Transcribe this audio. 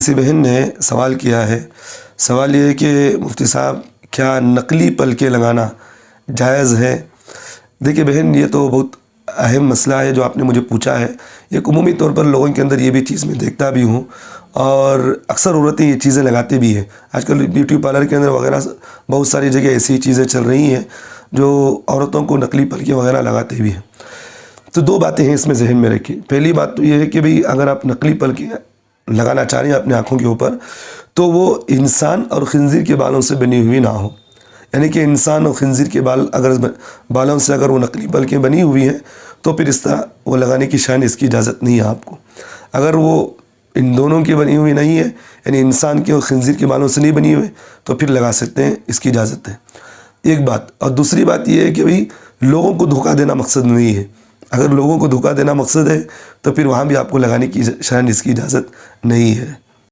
किसी बहन ने सवाल किया है। सवाल ये है कि मुफ्ती साहब क्या नकली पलके लगाना जायज़ है? देखिए बहन, ये तो बहुत अहम मसला है जो आपने मुझे पूछा है। एक उमूमी तौर पर लोगों के अंदर ये भी चीज़ मैं देखता भी हूँ और अक्सर औरतें ये चीज़ें लगाती भी हैं। आजकल ब्यूटी पार्लर के अंदर वगैरह बहुत सारी जगह ऐसी चीज़ें चल रही हैं जो औरतों को नकली पलके वगैरह लगाते भी हैं। तो दो बातें हैं इसमें ज़हन में रखिए। पहली बात तो ये है कि भाई अगर आप नकली पलके लगाना चाह रहे हैं अपनी आँखों के ऊपर, तो वो इंसान और खिंजीर के बालों से बनी हुई ना हो। यानी कि इंसान और खिंजीर के बालों से अगर वो नकली पलकें बनी हुई हैं तो फिर इस तरह वो लगाने की शान इसकी इजाज़त नहीं है आपको। अगर वो इन दोनों की बनी हुई नहीं है, यानी इंसान के और खिंजीर के बालों से नहीं बनी हुई, तो फिर लगा सकते हैं, इसकी इजाज़त है। एक बात। और दूसरी बात ये है कि भाई लोगों को धोखा देना मकसद नहीं है। अगर लोगों को धोखा देना मकसद है तो फिर वहाँ भी आपको लगाने की शायद इसकी इजाज़त नहीं है।